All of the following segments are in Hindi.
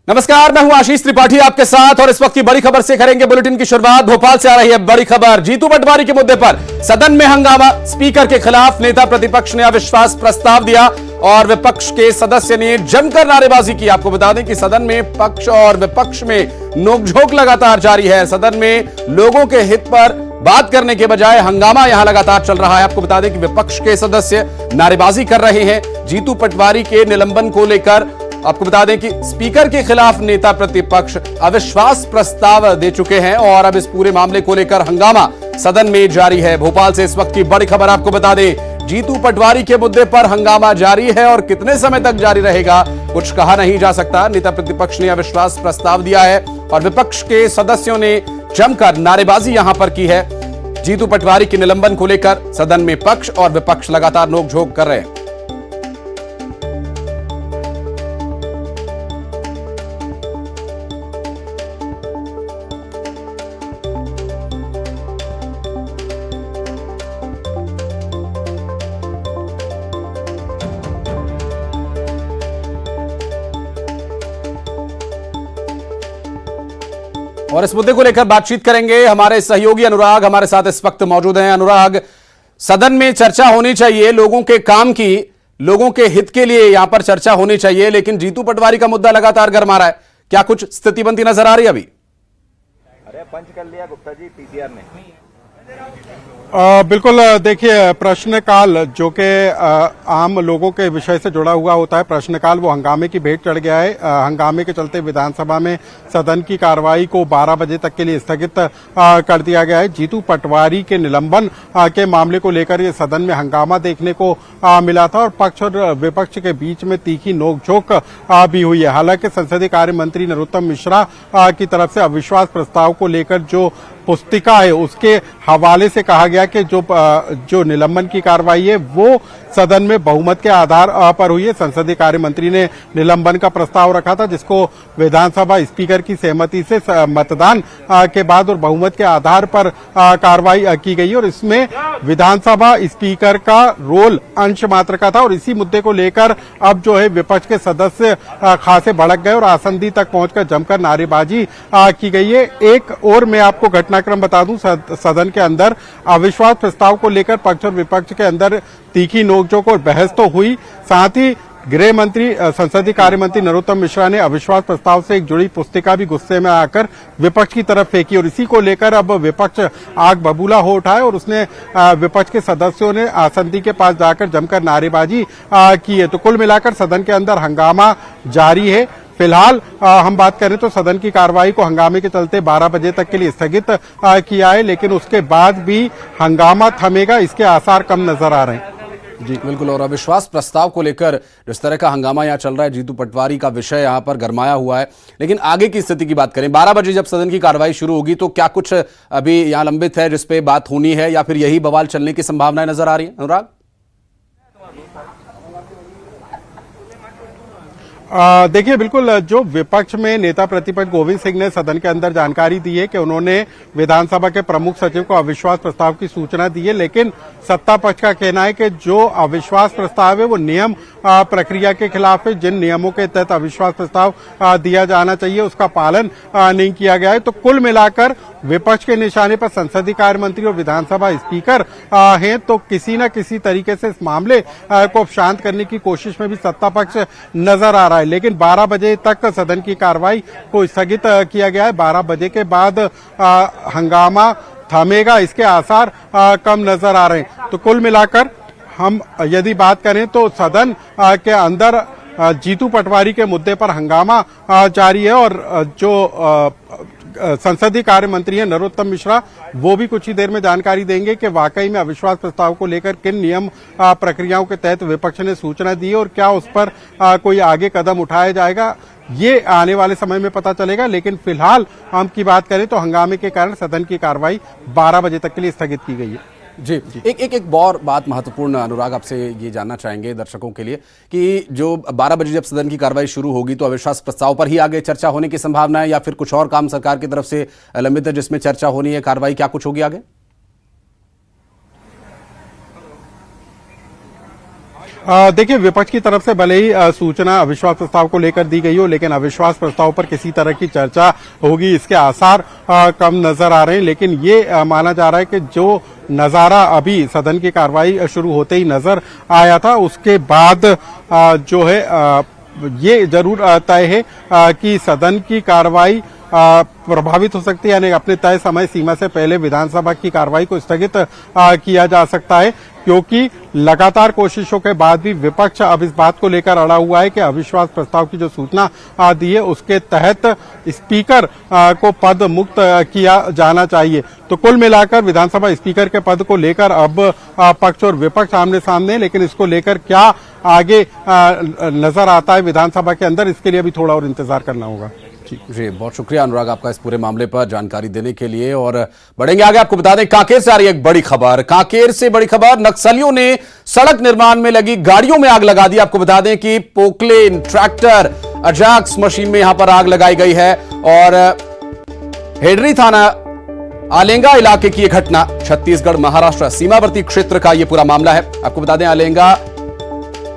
नमस्कार, मैं हूं आशीष त्रिपाठी आपके साथ और इस वक्त की बड़ी खबर से करेंगे बुलेटिन की शुरुआत। भोपाल से आ रही है बड़ी खबर। जीतू पटवारी के मुद्दे पर सदन में हंगामा। स्पीकर के खिलाफ नेता प्रतिपक्ष ने अविश्वास प्रस्ताव दिया और विपक्ष के सदस्य ने जमकर नारेबाजी की। आपको बता दें कि सदन में पक्ष और विपक्ष में नोकझोंक लगातार जारी है। सदन में लोगों के हित पर बात करने के बजाय हंगामा यहां लगातार चल रहा है। आपको बता दें कि विपक्ष के सदस्य नारेबाजी कर रहे हैं जीतू पटवारी के निलंबन को लेकर। आपको बता दें कि स्पीकर के खिलाफ नेता प्रतिपक्ष अविश्वास प्रस्ताव दे चुके हैं और अब इस पूरे मामले को लेकर हंगामा सदन में जारी है। भोपाल से इस वक्त की बड़ी खबर आपको बता दें, जीतू पटवारी के मुद्दे पर हंगामा जारी है और कितने समय तक जारी रहेगा कुछ कहा नहीं जा सकता। नेता प्रतिपक्ष ने अविश्वास प्रस्ताव दिया है और विपक्ष के सदस्यों ने जमकर नारेबाजी यहां पर की है। जीतू पटवारी के निलंबन को लेकर सदन में पक्ष और विपक्ष लगातार नोकझोंक कर रहे हैं। और इस मुद्दे को लेकर बातचीत करेंगे हमारे सहयोगी अनुराग हमारे साथ इस वक्त मौजूद हैं। अनुराग, सदन में चर्चा होनी चाहिए लोगों के काम की, लोगों के हित के लिए यहां पर चर्चा होनी चाहिए, लेकिन जीतू पटवारी का मुद्दा लगातार गरमा रहा है। क्या कुछ स्थिति बनती नजर आ रही है अभी? अरे पंच कर लिया गुप्ता जी पीसीआर ने। बिल्कुल, देखिए प्रश्नकाल जो कि आम लोगों के विषय से जुड़ा हुआ होता है, प्रश्नकाल वो हंगामे की भेंट चढ़ गया है। हंगामे के चलते विधानसभा में सदन की कार्रवाई को 12 बजे तक के लिए स्थगित कर दिया गया है। जीतू पटवारी के निलंबन के मामले को लेकर ये सदन में हंगामा देखने को मिला था और पक्ष और विपक्ष के बीच में तीखी नोकझोंक भी हुई है। हालांकि संसदीय कार्य मंत्री नरोत्तम मिश्रा की तरफ से अविश्वास प्रस्ताव को लेकर जो पुस्तिका है उसके हवाले से कहा गया कि जो निलंबन की कार्रवाई है वो सदन में बहुमत के आधार पर हुई है। संसदीय कार्य मंत्री ने निलंबन का प्रस्ताव रखा था जिसको विधानसभा स्पीकर की सहमति से मतदान के बाद और बहुमत के आधार पर कार्रवाई की गई और इसमें विधानसभा स्पीकर का रोल अंश मात्र का था और इसी मुद्दे को लेकर अब जो है विपक्ष के सदस्य खासे भड़क गए और आसंदी तक पहुंचकर जमकर नारेबाजी की गई है। एक और मैं आपको घटनाक्रम बता दूं, सदन के अंदर अविश्वास प्रस्ताव को लेकर पक्ष और विपक्ष के अंदर तीखी नोकझोंक और बहस तो हुई, साथ ही गृह मंत्री संसदीय कार्य मंत्री नरोत्तम मिश्रा ने अविश्वास प्रस्ताव से एक जुड़ी पुस्तिका भी गुस्से में आकर विपक्ष की तरफ फेंकी और इसी को लेकर अब विपक्ष आग बबूला हो उठा है और उसने विपक्ष के सदस्यों ने आसंदी के पास जाकर जमकर नारेबाजी की है। तो कुल मिलाकर सदन के अंदर हंगामा जारी है। फिलहाल हम बात करें तो सदन की कार्रवाई को हंगामे के चलते 12 बजे तक के लिए स्थगित किया है, लेकिन उसके बाद भी हंगामा थमेगा इसके आसार कम नजर आ रहे हैं। जी बिल्कुल, और अविश्वास प्रस्ताव को लेकर जिस तरह का हंगामा यहाँ चल रहा है, जीतू पटवारी का विषय यहाँ पर गरमाया हुआ है। लेकिन आगे की स्थिति की बात करें, 12 बजे जब सदन की कार्रवाई शुरू होगी तो क्या कुछ अभी यहाँ लंबित है जिसपे बात होनी है या फिर यही बवाल चलने की संभावनाएं नजर आ रही है? अनुराग, देखिए बिल्कुल, जो विपक्ष में नेता प्रतिपक्ष गोविंद सिंह ने सदन के अंदर जानकारी दी है कि उन्होंने विधानसभा के प्रमुख सचिव को अविश्वास प्रस्ताव की सूचना दी है, लेकिन सत्ता पक्ष का कहना है कि जो अविश्वास प्रस्ताव है वो नियम प्रक्रिया के खिलाफ है। जिन नियमों के तहत अविश्वास प्रस्ताव दिया जाना चाहिए उसका पालन नहीं किया गया है। तो कुल मिलाकर विपक्ष के निशाने पर संसदीय कार्य मंत्री और विधानसभा स्पीकर हैं, तो किसी न किसी तरीके से इस मामले को शांत करने की कोशिश में भी सत्ता पक्ष नजर आ रहा है। लेकिन 12 बजे तक सदन की कार्रवाई को स्थगित किया गया है। 12 बजे के बाद हंगामा थमेगा इसके आसार कम नजर आ रहे हैं। तो कुल मिलाकर हम यदि बात करें तो सदन के अंदर जीतू पटवारी के मुद्दे पर हंगामा जारी है और जो संसदीय कार्य मंत्री है नरोत्तम मिश्रा वो भी कुछ ही देर में जानकारी देंगे कि वाकई में अविश्वास प्रस्ताव को लेकर किन नियम प्रक्रियाओं के तहत विपक्ष ने सूचना दी और क्या उस पर कोई आगे कदम उठाया जाएगा, ये आने वाले समय में पता चलेगा। लेकिन फिलहाल हम की बात करें तो हंगामे के कारण सदन की कार्रवाई 12 बजे तक के लिए स्थगित की गई है। जी, एक और बात महत्वपूर्ण अनुराग आपसे ये जानना चाहेंगे दर्शकों के लिए कि जो 12 बजे जब सदन की कार्रवाई शुरू होगी तो अविश्वास प्रस्ताव पर ही आगे चर्चा होने की संभावना है या फिर कुछ और काम सरकार की तरफ से लंबित है जिसमें चर्चा होनी है, कार्रवाई क्या कुछ होगी आगे? देखिए, विपक्ष की तरफ से भले ही सूचना अविश्वास प्रस्ताव को लेकर दी गई हो, लेकिन अविश्वास प्रस्ताव पर किसी तरह की चर्चा होगी इसके आसार कम नजर आ रहे हैं। लेकिन ये माना जा रहा है कि जो नजारा अभी सदन की कार्रवाई शुरू होते ही नजर आया था, उसके बाद जो है ये जरूर तय है कि सदन की कार्रवाई प्रभावित हो सकती है, यानी अपने तय समय सीमा से पहले विधानसभा की कार्रवाई को स्थगित किया जा सकता है, क्योंकि लगातार कोशिशों के बाद भी विपक्ष अब इस बात को लेकर अड़ा हुआ है कि अविश्वास प्रस्ताव की जो सूचना दी है उसके तहत स्पीकर को पद मुक्त किया जाना चाहिए। तो कुल मिलाकर विधानसभा स्पीकर के पद को लेकर अब पक्ष और विपक्ष आमने सामने, लेकिन इसको लेकर क्या आगे नजर आता है विधानसभा के अंदर, इसके लिए अभी थोड़ा और इंतजार करना होगा। जी, बहुत शुक्रिया अनुराग आपका इस पूरे मामले पर जानकारी देने के लिए। और बढ़ेंगे आगे, आपको बता दें कांकेर से आ रही है एक बड़ी खबर। कांकेर से बड़ी खबर, नक्सलियों ने सड़क निर्माण में लगी गाड़ियों में आग लगा दी। आपको बता दें कि पोकलेन, ट्रैक्टर, अजाक्स मशीन में यहां पर आग लगाई गई है। और हेडरी थाना आलेंगा इलाके की यह घटना, छत्तीसगढ़ महाराष्ट्र सीमावर्ती क्षेत्र का यह पूरा मामला है। आपको बता दें आलेंगा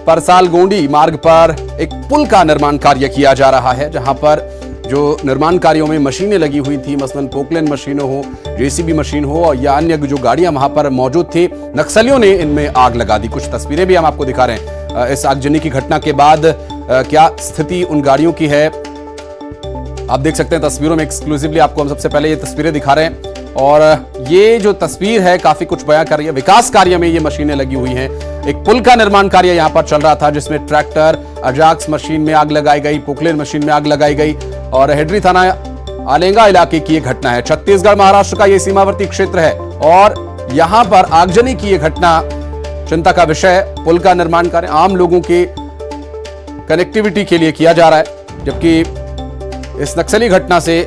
परसाल गोंडी मार्ग पर एक पुल का निर्माण कार्य किया जा रहा है, जहां पर जो निर्माण कार्यों में मशीनें लगी हुई थी, मसलन पोकलेन मशीनें हो, जेसीबी मशीन हो या अन्य जो गाड़ियां वहां पर मौजूद थी, नक्सलियों ने इनमें आग लगा दी। कुछ तस्वीरें भी हम आपको दिखा रहे हैं। इस आगजनी की घटना के बाद क्या स्थिति उन गाड़ियों की है, आप देख सकते हैं तस्वीरों में। एक्सक्लूसिवली आपको हम सबसे पहले ये तस्वीरें दिखा रहे हैं और ये जो तस्वीर है काफी कुछ बयां कर रही है। विकास कार्य में ये मशीनें लगी हुई हैं। एक पुल का निर्माण कार्य यहां पर चल रहा था, जिसमें ट्रैक्टर, अजाक्स मशीन में आग लगाई गई, पोकलेन मशीन में आग लगाई गई। और हेडरी थाना आलेंगा इलाके की यह घटना है। छत्तीसगढ़ महाराष्ट्र का यह सीमावर्ती क्षेत्र है और यहां पर आगजनी की यह घटना चिंता का विषय है। पुल का निर्माण कार्य आम लोगों के कनेक्टिविटी के लिए किया जा रहा है, जबकि इस नक्सली घटना से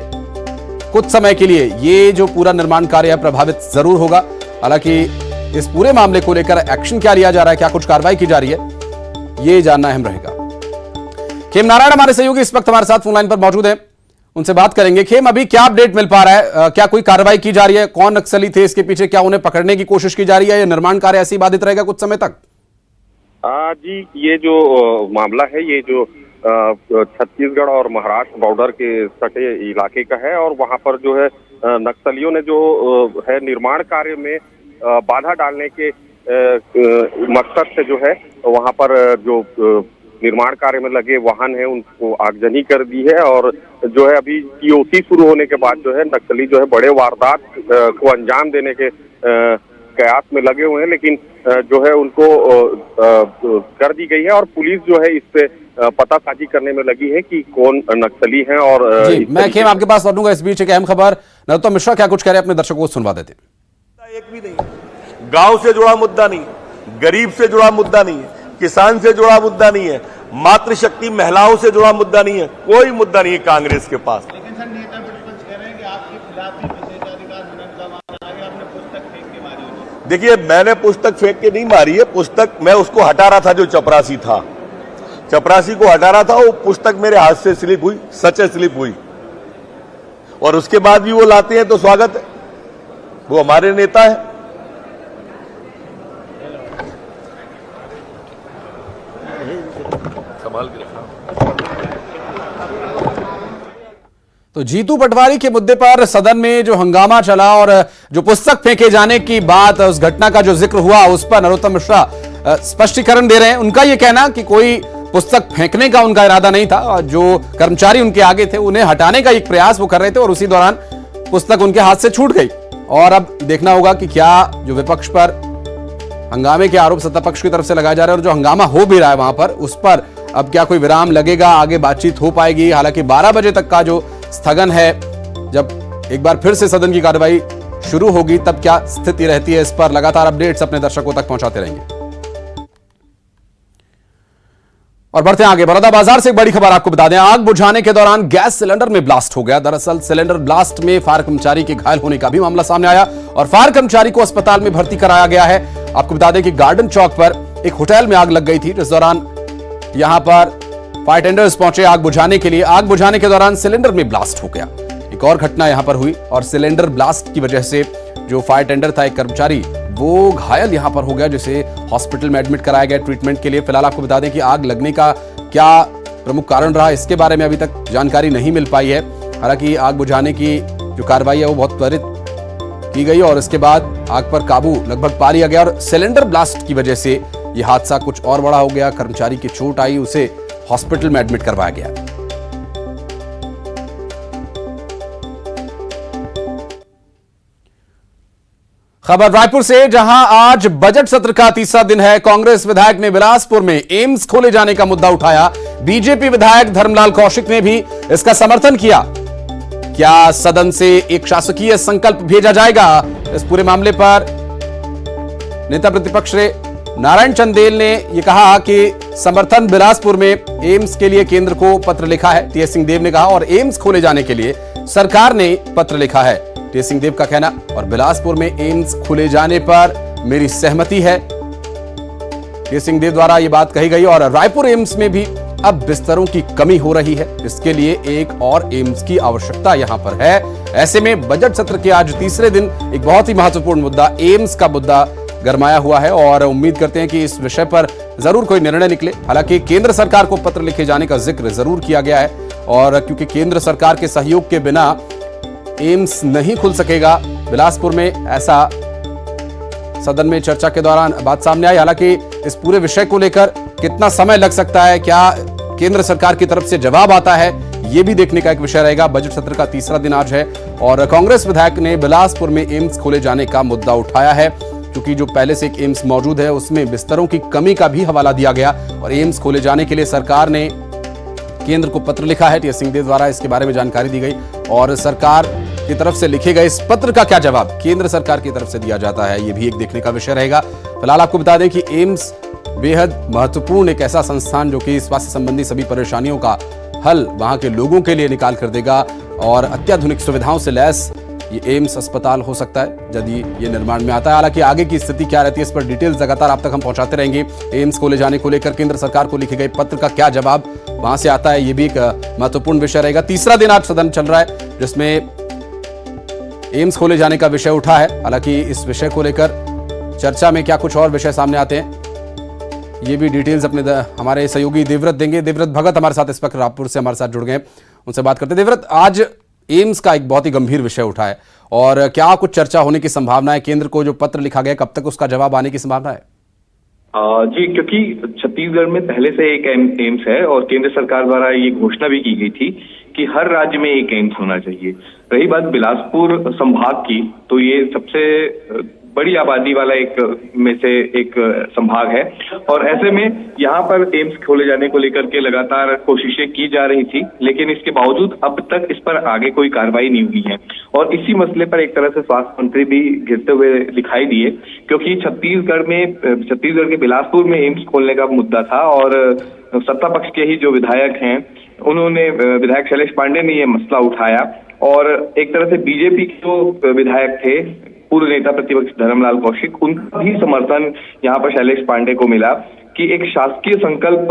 कुछ समय के लिए ये जो पूरा निर्माण कार्य है प्रभावित जरूर होगा। हालांकि इस पूरे मामले को लेकर एक्शन क्या लिया जा रहा है, क्या कुछ कार्रवाई की जा रही है, ये जानना अहम रहेगा। खेम नारायण हमारे सहयोगी इस वक्त हमारे साथ फोन लाइन पर मौजूद हैं, उनसे बात करेंगे। खेम, अभी क्या अपडेट मिल पा रहा है, क्या कोई कार्रवाई की जा रही है, कौन नक्सली थे इसके पीछे, क्या उन्हें पकड़ने की कोशिश की जा रही है, या निर्माण कार्य ऐसे ही बाधित रहेगा कुछ समय तक? जी, ये जो मामला है ये जो छत्तीसगढ़ और महाराष्ट्र बॉर्डर के सटे इलाके का है और वहां पर जो है नक्सलियों ने जो है निर्माण कार्य में बाधा डालने के मकसद से जो है वहां पर जो निर्माण कार्य में लगे वाहन है उनको आगजनी कर दी है। और जो है अभी टीओसी शुरू होने के बाद जो है नक्सली जो है बड़े वारदात को अंजाम देने के कयास में लगे हुए हैं, लेकिन जो है उनको कर दी गई है और पुलिस जो है इस पे पतासाजी करने में लगी है कि कौन नक्सली हैं। और मैं खेम आपके पास लौटूंगा, इस बीच एक अहम खबर, नरोत्तम मिश्रा क्या कुछ कह रहे हैं अपने दर्शकों को सुनवा देते। एक भी नहीं, गांव से जुड़ा मुद्दा नहीं, गरीब से जुड़ा मुद्दा नहीं है, किसान से जुड़ा मुद्दा नहीं है, मातृशक्ति महिलाओं से जुड़ा मुद्दा नहीं है, कोई मुद्दा नहीं है कांग्रेस के पास। लेकिन सर नेता प्रतिपक्ष कह रहे हैं कि आपके खिलाफ ही विशेषाधिकार हनन का मामला है, आपने पुस्तक फेंक के मारी होगी। देखिए, मैंने पुस्तक फेंक के नहीं मारी है, पुस्तक मैं उसको हटा रहा था जो चपरासी था, चपरासी को हटा रहा था, वो पुस्तक मेरे हाथ से स्लिप हुई, सच स्लिप हुई और उसके बाद भी वो लाते हैं तो स्वागत है, वो हमारे नेता है। संभाल के रखा। तो जीतू पटवारी के मुद्दे पर सदन में जो हंगामा चला और जो पुस्तक फेंके जाने की बात, उस घटना का जो जिक्र हुआ, उस पर नरोत्तम मिश्रा स्पष्टीकरण दे रहे हैं। उनका यह कहना कि कोई पुस्तक फेंकने का उनका इरादा नहीं था, जो कर्मचारी उनके आगे थे उन्हें हटाने का एक प्रयास वो कर रहे थे और उसी दौरान पुस्तक उनके हाथ से छूट गई। और अब देखना होगा कि क्या जो विपक्ष पर हंगामे के आरोप सत्ता पक्ष की तरफ से लगाए जा रहे हैं और जो हंगामा हो भी रहा है वहां पर, उस पर अब क्या कोई विराम लगेगा, आगे बातचीत हो पाएगी। हालांकि 12 बजे तक का जो स्थगन है, जब एक बार फिर से सदन की कार्रवाई शुरू होगी तब क्या स्थिति रहती है, इस पर लगातार अपडेट्स अपने दर्शकों तक पहुंचाते रहेंगे। और बढ़ते हैं आगे, बलौदाबाजार से एक बड़ी खबर आपको बता दें। आग बुझाने के दौरान गैस सिलेंडर में ब्लास्ट हो गया। दरअसल सिलेंडर ब्लास्ट में फायर कर्मचारी के घायल होने का भी मामला सामने आया और फायर कर्मचारी को अस्पताल में भर्ती कराया गया है। आपको बता दें कि गार्डन चौक पर एक होटल में आग लग गई थी, जिस दौरान यहां पर फायर टेंडर्स पहुंचे आग बुझाने के लिए। आग बुझाने के दौरान सिलेंडर में ब्लास्ट हो गया। एक और घटना यहां पर हुई और सिलेंडर ब्लास्ट की वजह से जो फायर टेंडर था, एक कर्मचारी, वो घायल यहां पर हो गया, जिसे हॉस्पिटल में एडमिट कराया गया ट्रीटमेंट के लिए। फिलहाल आपको बता दें कि आग लगने का क्या प्रमुख कारण रहा, इसके बारे में अभी तक जानकारी नहीं मिल पाई है। हालांकि आग बुझाने की जो कार्रवाई है वो बहुत त्वरित की गई और इसके बाद आग पर काबू लगभग पा लिया गया और सिलेंडर ब्लास्ट की वजह से यह हादसा कुछ और बड़ा हो गया। कर्मचारी की चोट आई, उसे हॉस्पिटल में एडमिट करवाया गया। खबर रायपुर से, जहां आज बजट सत्र का तीसरा दिन है। कांग्रेस विधायक ने बिलासपुर में एम्स खोले जाने का मुद्दा उठाया। बीजेपी विधायक धर्मलाल कौशिक ने भी इसका समर्थन किया। क्या सदन से एक शासकीय संकल्प भेजा जाएगा? इस पूरे मामले पर नेता प्रतिपक्ष नारायण चंदेल ने यह कहा कि समर्थन बिलासपुर में एम्स के लिए केंद्र को पत्र लिखा है, टीएस सिंहदेव ने कहा, और एम्स खोले जाने के लिए सरकार ने पत्र लिखा है, टीएस सिंहदेव का कहना। और बिलासपुर में एम्स खोले जाने पर मेरी सहमति है, टीएस सिंहदेव द्वारा यह बात कही गई। और रायपुर एम्स में भी अब बिस्तरों की कमी हो रही है, इसके लिए एक और एम्स की आवश्यकता यहां पर है। ऐसे में बजट सत्र के आज तीसरे दिन एक बहुत ही महत्वपूर्ण मुद्दा, एम्स का मुद्दा गरमाया हुआ है और उम्मीद करते हैं कि इस विषय पर जरूर कोई निर्णय निकले। हालांकि केंद्र सरकार को पत्र लिखे जाने का जिक्र जरूर किया गया है और क्योंकि केंद्र सरकार के सहयोग के बिना एम्स नहीं खुल सकेगा बिलासपुर में, ऐसा सदन में चर्चा के दौरान बात सामने आई। हालांकि इस पूरे विषय को लेकर कितना समय लग सकता है, क्या केंद्र सरकार की तरफ से जवाब आता है, यह भी देखने का एक विषय रहेगा। बजट सत्र का तीसरा दिन आज है और कांग्रेस विधायक ने बिलासपुर में एम्स खोले जाने का मुद्दा उठाया है, क्योंकि जो पहले से एक एम्स मौजूद है उसमें बिस्तरों की कमी का भी हवाला दिया गया और एम्स खोले जाने के लिए सरकार ने केंद्र को पत्र लिखा है। टीएस सिंहदेव द्वारा इसके बारे में जानकारी दी गई और सरकार की तरफ से लिखे गए इस पत्र का क्या जवाब केंद्र सरकार की तरफ से दिया जाता है, यह भी एक देखने का विषय रहेगा। फिलहाल आपको बता दें कि एम्स बेहद महत्वपूर्ण एक ऐसा संस्थान जो कि स्वास्थ्य संबंधी सभी परेशानियों का हल वहां के लोगों के लिए निकाल कर देगा और अत्याधुनिक सुविधाओं से लैस ये एम्स अस्पताल हो सकता है यदि ये निर्माण में आता है। हालांकि आगे की स्थिति क्या रहती है, इस पर डिटेल्स लगातार आप तक हम पहुंचाते रहेंगे। एम्स खोले जाने को लेकर केंद्र सरकार को लिखे गए पत्र का क्या जवाब वहां से आता है, ये भी एक महत्वपूर्ण विषय रहेगा। तीसरा दिन आज सदन चल रहा है जिसमें एम्स खोले जाने का विषय उठा है। हालांकि इस विषय को लेकर चर्चा में क्या कुछ और विषय सामने आते हैं, ये भी डिटेल्स अपने हमारे सहयोगी देवव्रत देंगे। देवव्रत भगत हमारे साथ इस वक्त रायपुर से हमारे साथ जुड़ गए, उनसे बात करते हैं। देवव्रत, आज एम्स का एक बहुत ही गंभीर विषय उठा है और क्या कुछ चर्चा होने की संभावना है? केंद्र को जो पत्र लिखा गया, कब तक उसका जवाब आने की संभावना है? जी, क्योंकि छत्तीसगढ़ में पहले से एक एम्स है और केंद्र सरकार द्वारा ये घोषणा भी की गई थी कि हर राज्य में एक एम्स होना चाहिए। रही बात बिलासपुर संभाग की, तो ये सबसे बड़ी आबादी वाला में से एक संभाग है और ऐसे में यहाँ पर एम्स खोले जाने को लेकर के लगातार कोशिशें की जा रही थी, लेकिन इसके बावजूद अब तक इस पर आगे कोई कार्रवाई नहीं हुई है। और इसी मसले पर एक तरह से स्वास्थ्य मंत्री भी घिरते हुए दिखाई दिए, क्योंकि छत्तीसगढ़ के बिलासपुर में एम्स खोलने का मुद्दा था और सत्ता पक्ष के ही जो विधायक हैं उन्होंने, विधायक शैलेश पांडे ने ये मसला उठाया और एक तरह से बीजेपी के जो विधायक थे, पूर्व नेता प्रतिपक्ष धर्मलाल कौशिक, उनका भी समर्थन यहाँ पर शैलेश पांडे को मिला कि एक शासकीय संकल्प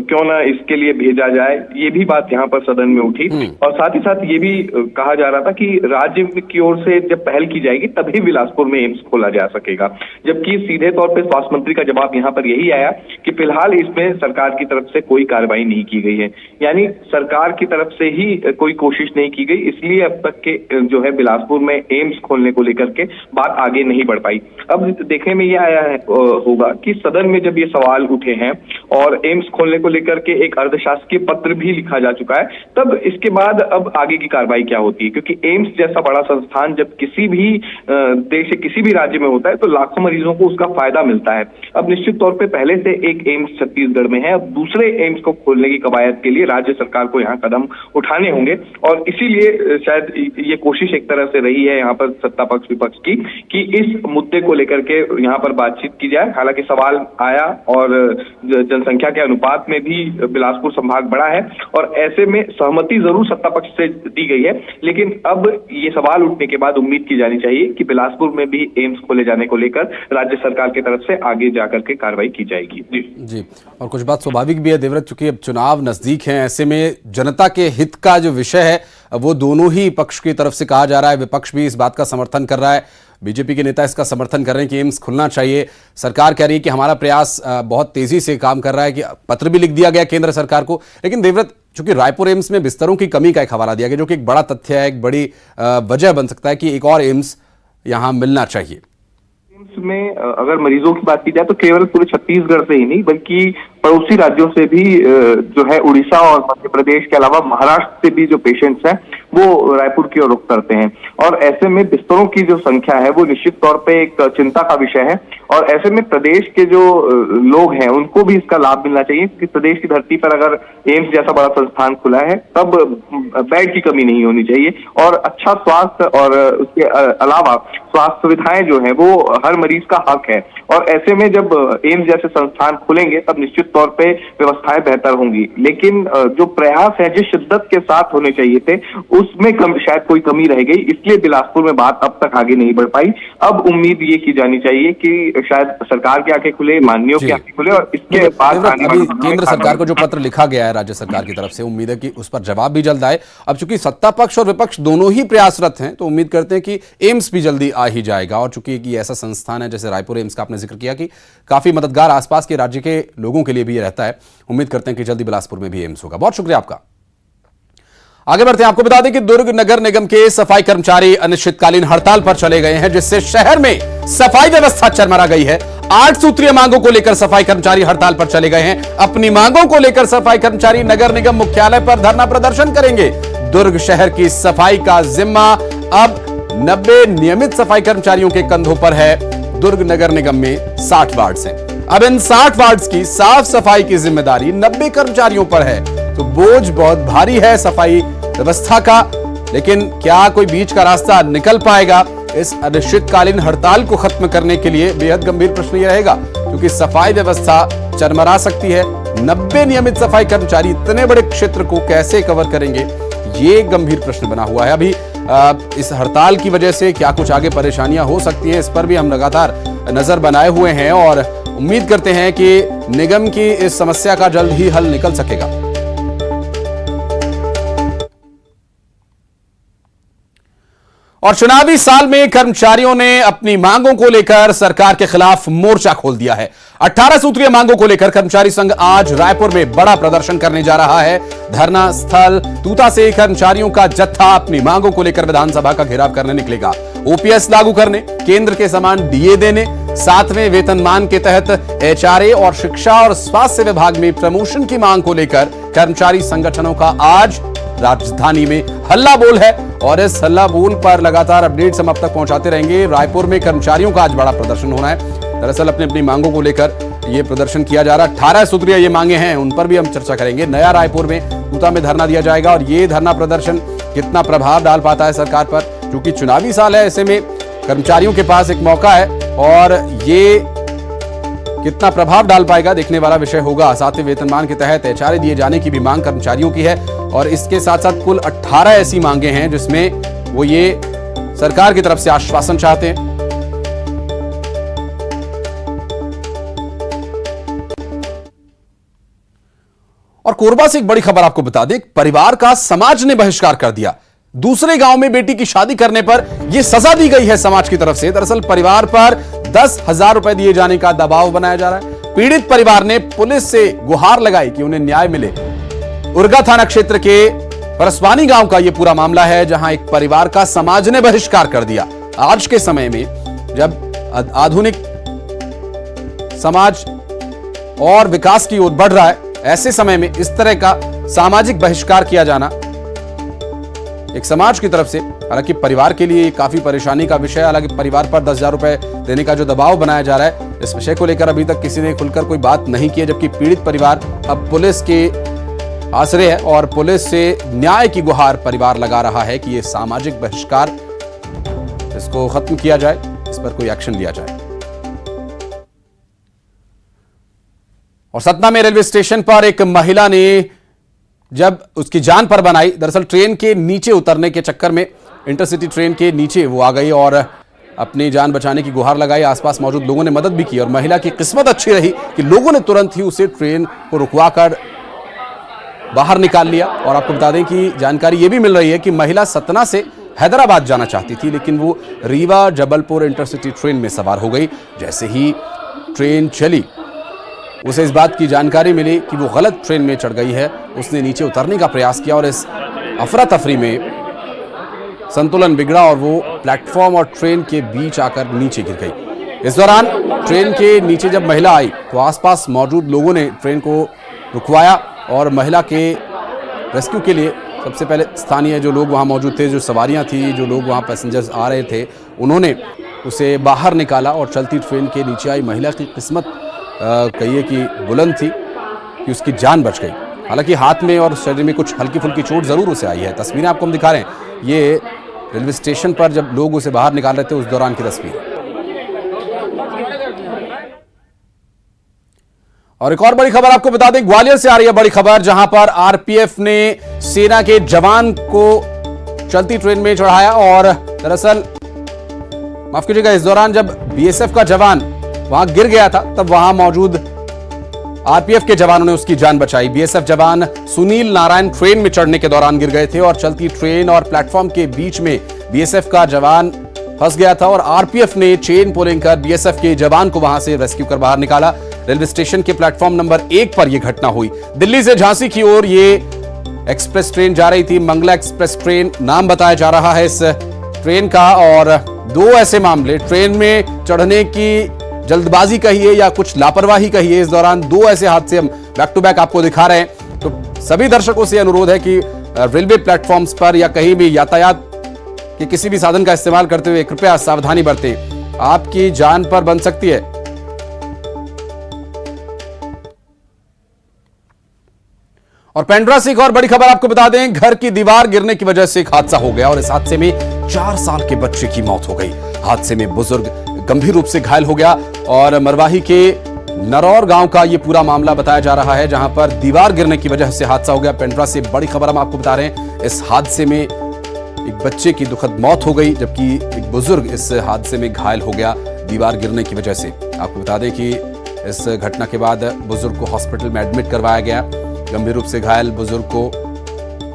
क्यों ना इसके लिए भेजा जाए। ये भी बात यहाँ पर सदन में उठी और साथ ही साथ ये भी कहा जा रहा था कि राज्य की ओर से जब पहल की जाएगी तभी बिलासपुर में एम्स खोला जा सकेगा, जबकि सीधे तौर पे स्वास्थ्य मंत्री का जवाब यहाँ पर यही आया कि फिलहाल इसमें सरकार की तरफ से कोई कार्रवाई नहीं की गई है, यानी सरकार की तरफ से ही कोई कोशिश नहीं की गई, इसलिए अब तक के जो है बिलासपुर में एम्स खोलने को लेकर के बात आगे नहीं बढ़ पाई। अब देखने में यह आया होगा कि सदन में जब ये सवाल उठे हैं और एम्स खोलने को लेकर के एक अर्धशासकीय पत्र भी लिखा जा चुका है, तब इसके बाद अब आगे की कार्रवाई क्या होती है, क्योंकि एम्स जैसा बड़ा संस्थान जब किसी भी देश के किसी भी राज्य में होता है तो लाखों मरीजों को उसका फायदा मिलता है। अब निश्चित तौर पे पहले से एक एम्स छत्तीसगढ़ में है, अब दूसरे एम्स को खोलने की कवायद के लिए राज्य सरकार को यहाँ कदम उठाने होंगे और इसीलिए शायद ये कोशिश एक तरह से रही है यहाँ पर सत्ता पक्ष विपक्ष की कि इस मुद्दे को लेकर के यहाँ पर बातचीत की जाए। हालांकि सवाल आया और जनसंख्या के अनुपात में भी बिलासपुर संभाग बड़ा है और ऐसे में सहमति जरूर सत्ता पक्ष से दी गई है, लेकिन अब ये सवाल उठने के बाद उम्मीद की जानी चाहिए कि बिलासपुर में भी एम्स खोले जाने को लेकर राज्य सरकार की तरफ से आगे जाकर के कार्रवाई की जाएगी। जी, और कुछ बात स्वाभाविक भी है देवव्रत, चूंकि अब चुनाव नजदीक है, ऐसे में जनता के हित का जो विषय है वो दोनों ही पक्ष की तरफ से कहा जा रहा है, विपक्ष भी इस बात का समर्थन कर रहा है, बीजेपी के नेता इसका समर्थन कर रहे हैं कि एम्स खुलना चाहिए। सरकार कह रही है कि हमारा प्रयास बहुत तेजी से काम कर रहा है, कि पत्र भी लिख दिया गया केंद्र सरकार को। लेकिन देवव्रत, चूंकि रायपुर एम्स में बिस्तरों की कमी का एक हवाला दिया गया, जो कि एक बड़ा तथ्य है, एक बड़ी वजह बन सकता है कि एक और एम्स यहां मिलना चाहिए। एम्स में अगर मरीजों की बात की जाए तो केवल पूरे छत्तीसगढ़ से ही नहीं बल्कि पड़ोसी राज्यों से भी जो है उड़ीसा और मध्य प्रदेश के अलावा महाराष्ट्र से भी जो पेशेंट्स हैं वो रायपुर की ओर रुख करते हैं। और ऐसे में बिस्तरों की जो संख्या है वो निश्चित तौर पे एक चिंता का विषय है। और ऐसे में प्रदेश के जो लोग हैं उनको भी इसका लाभ मिलना चाहिए, क्योंकि प्रदेश की धरती पर अगर एम्स जैसा बड़ा संस्थान खुला है तब बेड की कमी नहीं होनी चाहिए। और अच्छा स्वास्थ्य और उसके अलावा स्वास्थ्य सुविधाएं जो है वो हर मरीज का हक है। और ऐसे में जब एम्स जैसे संस्थान खुलेंगे तब निश्चित तौर पे व्यवस्थाएं बेहतर होंगी। लेकिन जो प्रयास है जिस शिद्दत के साथ होने चाहिए थे उसमें शायद कोई कमी रह गई, इसलिए बिलासपुर में बात अब तक आगे नहीं बढ़ पाई। अब उम्मीद ये की जानी चाहिए कि शायद सरकार की आंखें खुले, माननीयों की आंखें खुले और इसके बाद अभी केंद्र सरकार को जो पत्र लिखा गया है राज्य सरकार की तरफ से, उम्मीद है कि उस पर जवाब भी जल्द आए। अब चूंकि सत्ता पक्ष और विपक्ष दोनों ही प्रयासरत हैं तो उम्मीद करते हैं कि एम्स भी जल्दी आ ही जाएगा। और चूंकि ये ऐसा संस्थान है जैसे रायपुर एम्स का आपने जिक्र किया कि काफी मददगार आसपास के राज्य के लोगों के लिए भी रहता है, उम्मीद करते हैं कि जल्दी बिलासपुर में भी एम्स होगा। बहुत शुक्रिया आपका। आगे बढ़ते हैं। आपको बता दें कि दुर्ग नगर निगम के सफाई कर्मचारी अनिश्चितकालीन हड़ताल पर चले गए हैं, जिससे शहर में सफाई व्यवस्था चरमरा गई है। 8 सूत्रीय मांगों को लेकर सफाई कर्मचारी हड़ताल पर चले गए हैं। अपनी मांगों को लेकर सफाई कर्मचारी नगर निगम मुख्यालय पर धरना प्रदर्शन करेंगे। दुर्ग शहर की सफाई का जिम्मा अब 90 नियमित सफाई कर्मचारियों के कंधों पर है। दुर्ग नगर निगम में 60 वार्ड्स हैं। अब इन 60 वार्ड्स की साफ सफाई की जिम्मेदारी 90 कर्मचारियों पर है, तो बोझ बहुत भारी है सफाई व्यवस्था का। लेकिन क्या कोई बीच का रास्ता निकल पाएगा? इस अनिश्चितकालीन हड़ताल को खत्म करने के लिए बेहद गंभीर प्रश्न यह रहेगा, क्योंकि सफाई व्यवस्था चरमरा सकती है। 90 नियमित सफाई कर्मचारी इतने बड़े क्षेत्र को कैसे कवर करेंगे, ये गंभीर प्रश्न बना हुआ है। अभी इस हड़ताल की वजह से क्या कुछ आगे परेशानियां हो सकती हैं, इस पर भी हम लगातार नजर बनाए हुए हैं और उम्मीद करते हैं कि निगम की इस समस्या का जल्द ही हल निकल सकेगा। और चुनावी साल में कर्मचारियों ने अपनी मांगों को लेकर सरकार के खिलाफ मोर्चा खोल दिया है। 18 सूत्रीय मांगों को लेकर कर्मचारी संघ आज रायपुर में बड़ा प्रदर्शन करने जा रहा है। धरना स्थल तूता से कर्मचारियों का जत्था अपनी मांगों को लेकर विधानसभा का घेराव करने निकलेगा। ओपीएस लागू करने, केंद्र के समान डीए देने, 7वें वेतनमान के तहत एचआरए और शिक्षा और स्वास्थ्य विभाग में प्रमोशन की मांग को लेकर कर्मचारी संगठनों का आज राजधानी में हल्ला बोल है। और इस हल्ला बोल पर लगातार अपडेट्स हम अब तक पहुंचाते रहेंगे। रायपुर में कर्मचारियों का आज बड़ा प्रदर्शन होना है। दरअसल अपनी अपनी मांगों को लेकर यह प्रदर्शन किया जा रहा है। 18 सूत्रीय ये मांगे हैं, उन पर भी हम चर्चा करेंगे। नया रायपुर में तूता में धरना दिया जाएगा और ये धरना प्रदर्शन कितना प्रभाव डाल पाता है सरकार पर, क्योंकि चुनावी साल है, ऐसे में कर्मचारियों के पास एक मौका है और ये कितना प्रभाव डाल पाएगा देखने वाला विषय होगा। 7वें वेतनमान के तहत एचआरए दिए जाने की भी मांग कर्मचारियों की है और इसके साथ साथ कुल 18 ऐसी मांगे हैं जिसमें वो ये सरकार की तरफ से आश्वासन चाहते हैं। और कोरबा से एक बड़ी खबर आपको बता दें, परिवार का समाज ने बहिष्कार कर दिया। दूसरे गांव में बेटी की शादी करने पर यह सजा दी गई है समाज की तरफ से। दरअसल परिवार पर 10,000 रुपए दिए जाने का दबाव बनाया जा रहा है। पीड़ित परिवार ने पुलिस से गुहार लगाई कि उन्हें न्याय मिले। उरगा थाना क्षेत्र के परसवानी गांव का यह पूरा मामला है, जहां एक परिवार का समाज ने बहिष्कार कर दिया। आज के समय में जब आधुनिक समाज और विकास की ओर बढ़ रहा है, ऐसे समय में इस तरह का सामाजिक बहिष्कार किया जाना एक समाज की तरफ से, हालांकि परिवार के लिए काफी परेशानी का विषय है। हालांकि परिवार पर 10,000 रुपए देने का जो दबाव बनाया जा रहा है, इस विषय को लेकर अभी तक किसी ने खुलकर कोई बात नहीं की है। जबकि पीड़ित परिवार अब पुलिस के आश्रय है और पुलिस से न्याय की गुहार परिवार लगा रहा है कि यह सामाजिक बहिष्कार, इसको खत्म किया जाए, इस पर कोई एक्शन लिया जाए। और सतना में रेलवे स्टेशन पर एक महिला ने जब उसकी जान पर बनाई, दरअसल ट्रेन के नीचे उतरने के चक्कर में, इंटरसिटी ट्रेन के नीचे वो आ गई और अपनी जान बचाने की गुहार लगाई। आसपास मौजूद लोगों ने मदद भी की और महिला की किस्मत अच्छी रही कि लोगों ने तुरंत ही उसे ट्रेन को रुकवाकर बाहर निकाल लिया। और आपको बता दें कि जानकारी यह भी मिल रही है कि महिला सतना से हैदराबाद जाना चाहती थी, लेकिन वो रीवा जबलपुर इंटरसिटी ट्रेन में सवार हो गई। जैसे ही ट्रेन चली, उसे इस बात की जानकारी मिली कि वो गलत ट्रेन में चढ़ गई है। उसने नीचे उतरने का प्रयास किया और इस अफरा तफरी में संतुलन बिगड़ा और वो प्लेटफॉर्म और ट्रेन के बीच आकर नीचे गिर गई। इस दौरान ट्रेन के नीचे जब महिला आई तो आसपास मौजूद लोगों ने ट्रेन को रुकवाया और महिला के रेस्क्यू के लिए सबसे पहले स्थानीय जो लोग वहाँ मौजूद थे, जो सवारियाँ थी, जो लोग वहाँ पैसेंजर्स आ रहे थे, उन्होंने उसे बाहर निकाला और चलती ट्रेन के नीचे आई महिला की किस्मत कहिए कि बुलंद थी कि उसकी जान बच गई। हालांकि हाथ में और शरीर में कुछ हल्की फुल्की चोट जरूर उसे आई है। तस्वीरें आपको हम दिखा रहे हैं, ये रेलवे स्टेशन पर जब लोग उसे बाहर निकाल रहे थे उस दौरान की तस्वीर। और एक और बड़ी खबर आपको बता दें, ग्वालियर से आ रही है बड़ी खबर, जहां पर आरपीएफ ने सेना के जवान को चलती ट्रेन में चढ़ाया और दरअसल माफ कीजिएगा, इस दौरान जब बीएसएफ का जवान वहां गिर गया था तब वहां मौजूद आरपीएफ के जवानों ने उसकी जान बचाई। बीएसएफ जवान सुनील नारायण ट्रेन में चढ़ने के दौरान गिर गए थे और चलती ट्रेन और प्लेटफॉर्म के बीच में बीएसएफ का जवान फंस गया था और आरपीएफ ने चेन पुलिंग कर बीएसएफ के जवान को वहां से रेस्क्यू कर बाहर निकाला। रेलवे स्टेशन के प्लेटफॉर्म नंबर 1 पर यह घटना हुई। दिल्ली से झांसी की ओर ये एक्सप्रेस ट्रेन जा रही थी। मंगला एक्सप्रेस ट्रेन नाम बताया जा रहा है इस ट्रेन का। और दो ऐसे मामले, ट्रेन में चढ़ने की जल्दबाजी कहिए या कुछ लापरवाही कहिए, इस दौरान दो ऐसे हादसे हम बैक टू बैक आपको दिखा रहे हैं। तो सभी दर्शकों से अनुरोध है कि रेलवे प्लेटफॉर्म्स पर या कहीं भी यातायात के किसी भी साधन का इस्तेमाल करते हुए कृपया सावधानी बरतें, आपकी जान पर बन सकती है। और पेंड्रा से एक और बड़ी खबर आपको बता दें, घर की दीवार गिरने की वजह से एक हादसा हो गया और इस हादसे में 4 साल के बच्चे की मौत हो गई। हादसे में बुजुर्ग गंभीर रूप से घायल हो गया और मरवाही के नरौर गांव का यह पूरा मामला बताया जा रहा है, जहां पर दीवार गिरने की वजह से हादसा हो गया। पेंड्रा से बड़ी खबर हम आपको बता रहे हैं, इस हादसे में एक बच्चे की दुखद मौत हो गई जबकि एक बुजुर्ग इस हादसे में घायल हो गया दीवार गिरने की वजह से। आपको बता दें कि इस घटना के बाद बुजुर्ग को हॉस्पिटल में एडमिट करवाया गया। गंभीर रूप से घायल बुजुर्ग को,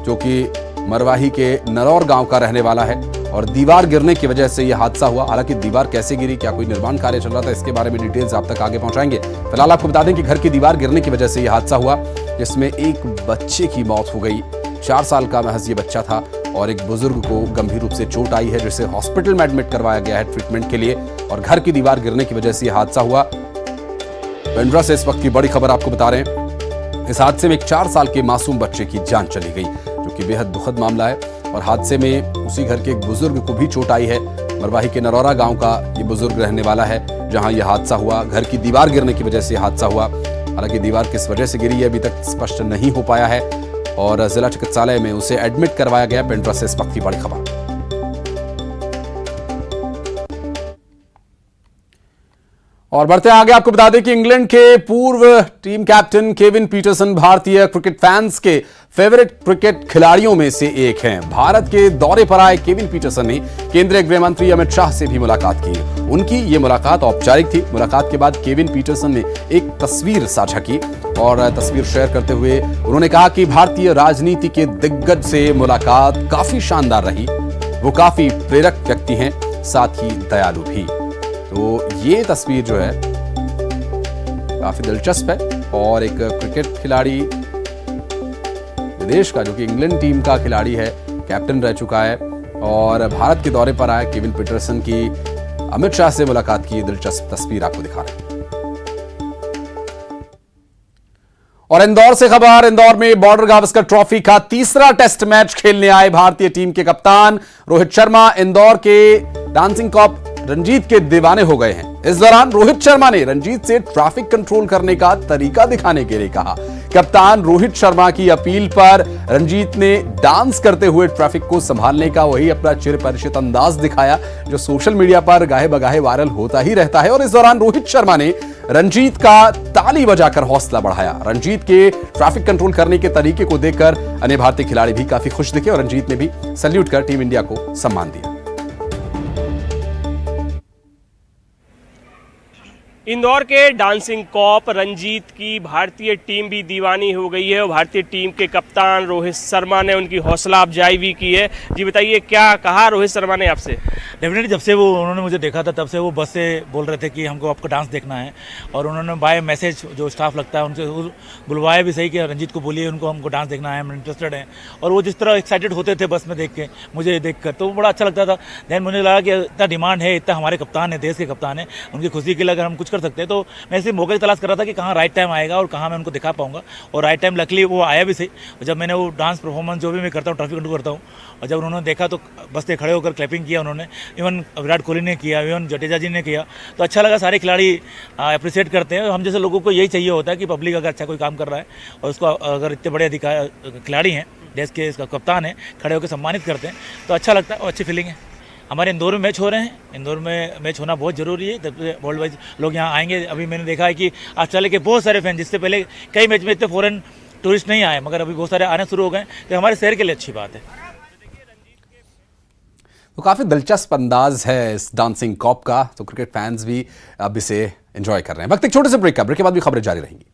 जो कि मरवाही के नरौर गांव का रहने वाला है, और दीवार गिरने की वजह से यह हादसा हुआ। हालांकि दीवार कैसे गिरी, क्या कोई निर्माण कार्य चल रहा था, इसके बारे में डिटेल्स आप तक आगे पहुंचाएंगे। फिलहाल आपको बता दें कि घर की दीवार गिरने की वजह से यह हादसा हुआ, जिसमें एक बच्चे की मौत हो गई। 4 साल का महज ये बच्चा था और एक बुजुर्ग को गंभीर रूप से चोट आई है, जिसे हॉस्पिटल में एडमिट करवाया गया है ट्रीटमेंट के लिए। और घर की दीवार गिरने की वजह से यह हादसा हुआ। पेंड्रा से इस वक्त की बड़ी खबर आपको बता रहे हैं, इस हादसे में एक 4 साल के मासूम बच्चे की जान चली गई, जो कि बेहद दुखद मामला है। और हादसे में उसी घर के एक बुजुर्ग को भी चोट आई है। मरवाही के नरौरा गांव का ये बुजुर्ग रहने वाला है, जहां यह हादसा हुआ। घर की दीवार गिरने की वजह से हादसा हुआ। हालांकि दीवार किस वजह से गिरी है अभी तक स्पष्ट नहीं हो पाया है और जिला चिकित्सालय में उसे एडमिट करवाया गया। पेंड्रा से इस वक्त की बड़ी खबर। और बढ़ते आगे आपको बता दें कि इंग्लैंड के पूर्व टीम कैप्टन केविन पीटरसन भारतीय क्रिकेट फैंस के फेवरेट क्रिकेट खिलाड़ियों में से एक हैं। भारत के दौरे पर आए केविन पीटरसन ने केंद्रीय गृह मंत्री अमित शाह से भी मुलाकात की। उनकी ये मुलाकात औपचारिक थी। मुलाकात के बाद केविन पीटरसन ने एक तस्वीर साझा की और तस्वीर शेयर करते हुए उन्होंने कहा कि भारतीय राजनीति के दिग्गज से मुलाकात काफी शानदार रही। वो काफी प्रेरक व्यक्ति हैं, साथ ही दयालु भी। तो ये तस्वीर जो है काफी दिलचस्प है और एक क्रिकेट खिलाड़ी विदेश का, जो कि इंग्लैंड टीम का खिलाड़ी है, कैप्टन रह चुका है और भारत के दौरे पर आया केविन पीटरसन की अमित शाह से मुलाकात की दिलचस्प तस्वीर आपको दिखा रहे हैं। और इंदौर से खबर, इंदौर में बॉर्डर गावस्कर ट्रॉफी का तीसरा टेस्ट मैच खेलने आए भारतीय टीम के कप्तान रोहित शर्मा इंदौर के डांसिंग कॉप रंजीत के दीवाने हो गए हैं। इस दौरान रोहित शर्मा ने रंजीत से ट्रैफिक कंट्रोल करने का तरीका दिखाने के लिए कहा। कप्तान रोहित शर्मा की अपील पर रंजीत ने डांस करते हुए ट्रैफिक को संभालने का वही अपना चिरपरिचित अंदाज दिखाया, जो सोशल मीडिया पर गाहे बगाहे वायरल होता ही रहता है। और इस दौरान रोहित शर्मा ने रंजीत का ताली बजाकर हौसला बढ़ाया। रंजीत के ट्रैफिक कंट्रोल करने के तरीके को देखकर अन्य भारतीय खिलाड़ी भी काफी खुश दिखे और रंजीत ने भी सैल्यूट कर टीम इंडिया को सम्मान दिया। इंदौर के डांसिंग कॉप रंजीत की भारतीय टीम भी दीवानी हो गई है और भारतीय टीम के कप्तान रोहित शर्मा ने उनकी हौसला अफजाई भी की है। जी बताइए, क्या कहा रोहित शर्मा ने आपसे? डेफिनेटली जब से वो उन्होंने मुझे देखा था तब से वो बस से बोल रहे थे कि हमको आपका डांस देखना है, और उन्होंने बाय मैसेज जो स्टाफ लगता है उनसे बुलवाया भी सही कि रंजीत को बोलिए उनको हमको डांस देखना है, हम इंटरेस्टेड हैं। और वो जिस तरह एक्साइटेड होते थे बस में देख के, मुझे देख कर तो बड़ा अच्छा लगता था। देन मुझे लगा कि इतना डिमांड है, इतना हमारे कप्तान है, देश के कप्तान है, उनकी खुशी के लिए अगर हम कुछ कर सकते हैं तो मैं इसी मौके की तलाश कर रहा था कि कहाँ राइट टाइम आएगा और कहाँ मैं उनको दिखा पाऊंगा। और राइट टाइम लकली वो आया भी सही। जब मैंने वो डांस परफॉर्मेंस जो भी मैं करता हूँ, ट्रॉफी कंट्रोल करता हूँ, और जब उन्होंने देखा तो बस से खड़े होकर क्लैपिंग किया उन्होंने, इवन विराट कोहली ने किया, इवन जडेजा जी ने किया, तो अच्छा लगा। सारे खिलाड़ी अप्रिशिएट करते हैं। हम जैसे लोगों को यही चाहिए होता है कि पब्लिक अगर अच्छा कोई काम कर रहा है और उसको अगर इतने बड़े खिलाड़ी हैं, देश के इसका कप्तान है, खड़े होकर सम्मानित करते हैं तो अच्छा लगता है और अच्छी फीलिंग है। हमारे इंदौर में मैच हो रहे हैं, इंदौर में मैच होना बहुत ज़रूरी है, तब वर्ल्ड वाइज लोग यहाँ आएंगे। अभी मैंने देखा है कि ऑस्ट्रेलिया के बहुत सारे फैन, जिससे पहले कई मैच में इतने फॉरेन टूरिस्ट नहीं आए, मगर अभी बहुत सारे आने शुरू हो गए, तो हमारे शहर के लिए अच्छी बात है। तो काफी दिलचस्प अंदाज है इस डांसिंग कॉप का, तो क्रिकेट फैंस भी अब इसे एंजॉय कर रहे हैं। वक्त एक छोटे से ब्रेक का, ब्रेक के बाद भी खबरें जारी रहेंगी।